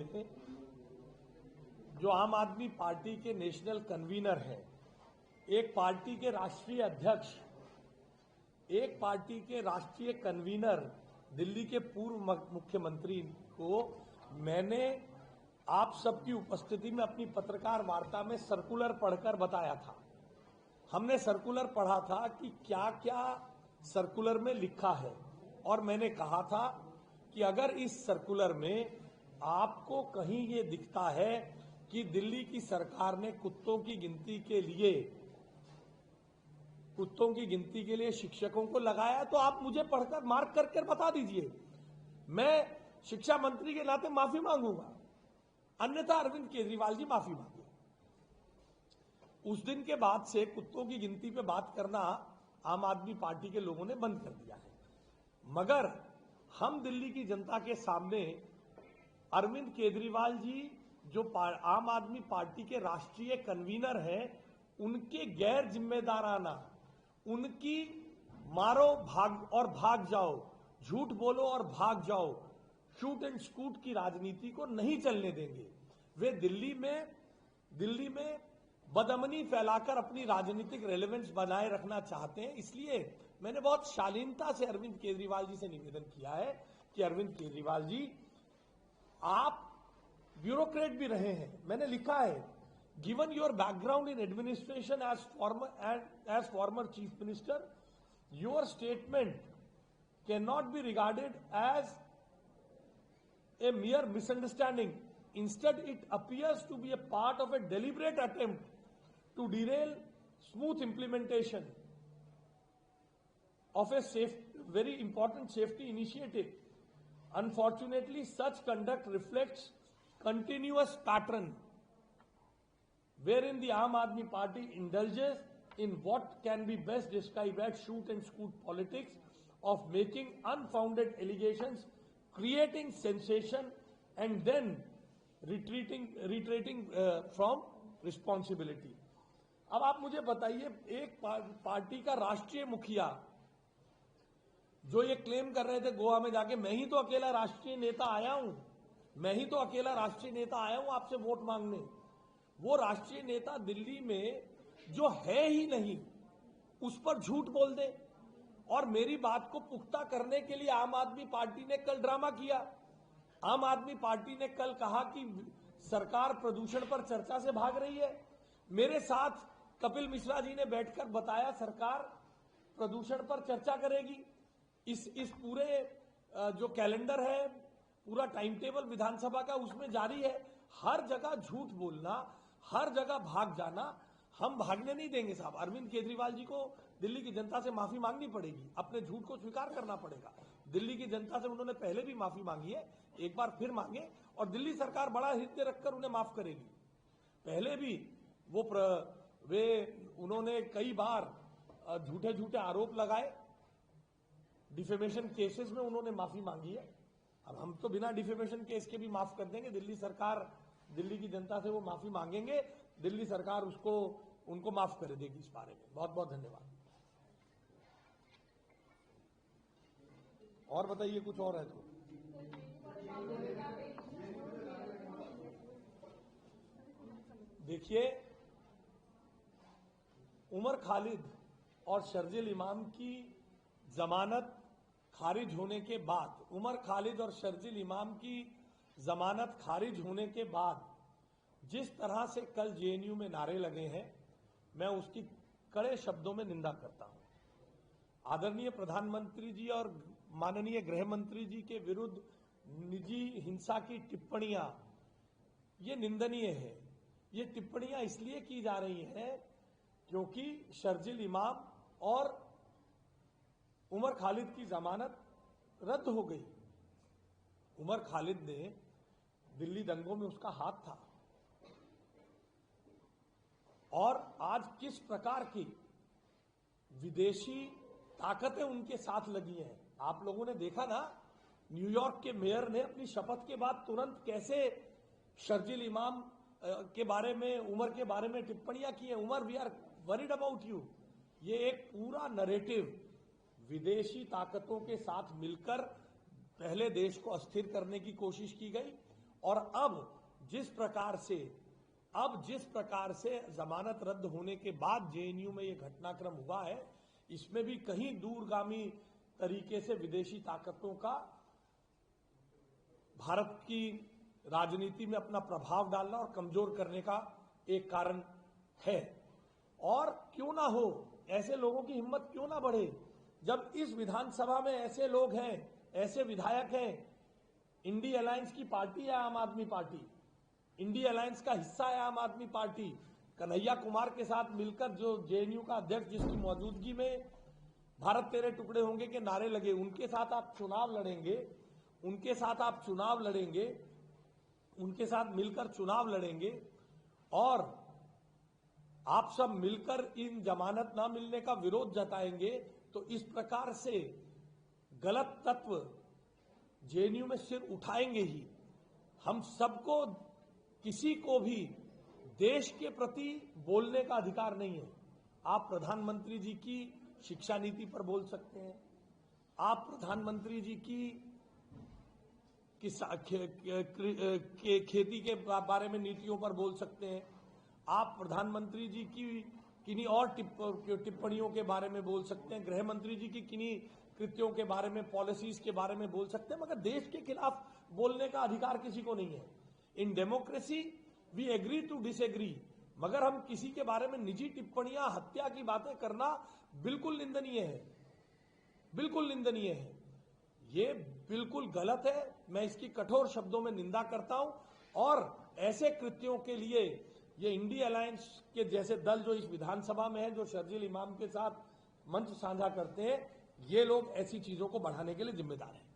में जो आम आदमी पार्टी के नेशनल कन्वीनर हैं, एक पार्टी के राष्ट्रीय अध्यक्ष, एक पार्टी के राष्ट्रीय कन्वीनर, दिल्ली के पूर्व मुख्यमंत्री को मैंने आप सबकी उपस्थिति में अपनी पत्रकार वार्ता में सर्कुलर पढ़कर बताया था। हमने सर्कुलर पढ़ा था कि क्या क्या सर्कुलर में लिखा है और मैंने कहा था कि अगर इस सर्कुलर में आपको कहीं ये दिखता है कि दिल्ली की सरकार ने कुत्तों की गिनती के लिए शिक्षकों को लगाया तो आप मुझे पढ़कर मार्क करके बता दीजिए। मैं शिक्षा मंत्री के नाते माफी मांगूंगा, अन्यथा अरविंद केजरीवाल जी माफी मांगे। उस दिन के बाद से कुत्तों की गिनती पे बात करना आम आदमी पार्टी के लोगों ने बंद कर दिया है, मगर हम दिल्ली की जनता के सामने अरविंद केजरीवाल जी जो आम आदमी पार्टी के राष्ट्रीय कन्वीनर हैं, उनके गैर जिम्मेदाराना, उनकी मारो भाग और भाग जाओ, झूठ बोलो और भाग जाओ, शूट एंड स्कूट की राजनीति को नहीं चलने देंगे। वे दिल्ली में बदअमनी फैलाकर अपनी राजनीतिक रेलेवेंस बनाए रखना चाहते हैं। इसलिए मैंने बहुत शालीनता से अरविंद केजरीवाल जी से निवेदन किया है कि अरविंद केजरीवाल जी, आप ब्यूरोक्रेट भी रहे हैं। मैंने लिखा है, given your background in administration as former chief minister, your statement can not be regarded as a mere misunderstanding. Instead, it appears to be a part of a deliberate attempt to derail smooth implementation of a very important safety initiative. Unfortunately, such conduct reflects continuous pattern wherein the Aam Aadmi Party indulges in what can be best described as shoot and scoot politics of making unfounded allegations, creating sensation and then retreating from responsibility. अब आप मुझे बताइए, एक party का राष्ट्रीय मुखिया जो ये क्लेम कर रहे थे गोवा में जाके, मैं ही तो अकेला राष्ट्रीय नेता आया हूं आपसे वोट मांगने, वो राष्ट्रीय नेता दिल्ली में जो है ही नहीं उस पर झूठ बोल दे। और मेरी बात को पुख्ता करने के लिए आम आदमी पार्टी ने कल ड्रामा किया। आम आदमी पार्टी ने कल कहा कि सरकार प्रदूषण पर चर्चा से भाग रही है। मेरे साथ कपिल मिश्रा जी ने बैठकर बताया सरकार प्रदूषण पर चर्चा करेगी। इस पूरे जो कैलेंडर है, पूरा टाइम टेबल विधानसभा का उसमें जारी है। हर जगह झूठ बोलना, हर जगह भाग जाना हम भागने नहीं देंगे साहब। अरविंद केजरीवाल जी को दिल्ली की जनता से माफी मांगनी पड़ेगी, अपने झूठ को स्वीकार करना पड़ेगा। दिल्ली की जनता से उन्होंने पहले भी माफी मांगी है, एक बार फिर मांगे और दिल्ली सरकार बड़ा हृदय रखकर उन्हें माफ करेगी। पहले भी उन्होंने कई बार झूठे आरोप लगाए, डिफेमेशन केसेस में उन्होंने माफी मांगी है। अब हम तो बिना डिफेमेशन केस के भी माफ कर देंगे। दिल्ली की जनता से वो माफी मांगेंगे, दिल्ली सरकार उनको माफ कर देगी इस बारे में। बहुत बहुत धन्यवाद। और बताइए, कुछ और है तो? देखिए, उमर खालिद और शर्जिल इमाम की जमानत खारिज होने के बाद, जिस तरह से कल जेएनयू में नारे लगे हैं, मैं उसकी कड़े शब्दों में निंदा करता हूं। आदरणीय प्रधानमंत्री जी और माननीय गृह मंत्री जी के विरुद्ध निजी हिंसा की टिप्पणियां, ये निंदनीय है। ये टिप्पणियां इसलिए की जा रही हैं क्योंकि शर्जिल इमाम और उमर खालिद की जमानत रद्द हो गई। उमर खालिद ने दिल्ली दंगों में उसका हाथ था और आज किस प्रकार की विदेशी ताकतें उनके साथ लगी हैं। आप लोगों ने देखा ना, न्यूयॉर्क के मेयर ने अपनी शपथ के बाद तुरंत कैसे शर्जिल इमाम के बारे में, उमर के बारे में टिप्पणियां की हैं। Omar, we are worried about you. ये एक पूरा नरेटिव विदेशी ताकतों के साथ मिलकर पहले देश को अस्थिर करने की कोशिश की गई और अब जिस प्रकार से जमानत रद्द होने के बाद जेएनयू में यह घटनाक्रम हुआ है, इसमें भी कहीं दूरगामी तरीके से विदेशी ताकतों का भारत की राजनीति में अपना प्रभाव डालना और कमजोर करने का एक कारण है। और क्यों ना हो, ऐसे लोगों की हिम्मत क्यों ना बढ़े, जब इस विधानसभा में ऐसे लोग हैं, ऐसे विधायक हैं। इंडी अलायंस की पार्टी है आम आदमी पार्टी, इंडी अलायंस का हिस्सा है आम आदमी पार्टी। कन्हैया कुमार के साथ मिलकर जो जेएनयू का अध्यक्ष, जिसकी मौजूदगी में भारत तेरे टुकड़े होंगे के नारे लगे, उनके साथ आप चुनाव लड़ेंगे, उनके साथ मिलकर चुनाव लड़ेंगे और आप सब मिलकर इन जमानत ना मिलने का विरोध जताएंगे, तो इस प्रकार से गलत तत्व जेएनयू में सिर उठाएंगे ही। हम सबको, किसी को भी देश के प्रति बोलने का अधिकार नहीं है। आप प्रधानमंत्री जी की शिक्षा नीति पर बोल सकते हैं, आप प्रधानमंत्री जी की खेती के बारे में नीतियों पर बोल सकते हैं, आप प्रधानमंत्री जी की किन्हीं और टिप्पणियों के बारे में बोल सकते हैं, गृह मंत्री जी की किन्हीं कृत्यों के बारे में, पॉलिसीज के बारे में बोल सकते हैं, मगर देश के खिलाफ बोलने का अधिकार किसी को नहीं है। In democracy we agree to disagree, मगर हम किसी के बारे में निजी टिप्पणियां, हत्या की बातें करना बिल्कुल निंदनीय है, बिल्कुल निंदनीय है। ये बिल्कुल गलत है, मैं इसकी कठोर शब्दों में निंदा करता हूं। और ऐसे कृत्यों के लिए ये इंडी अलायंस के जैसे दल जो इस विधानसभा में है, जो शर्जील इमाम के साथ मंच साझा करते हैं, ये लोग ऐसी चीजों को बढ़ाने के लिए जिम्मेदार हैं।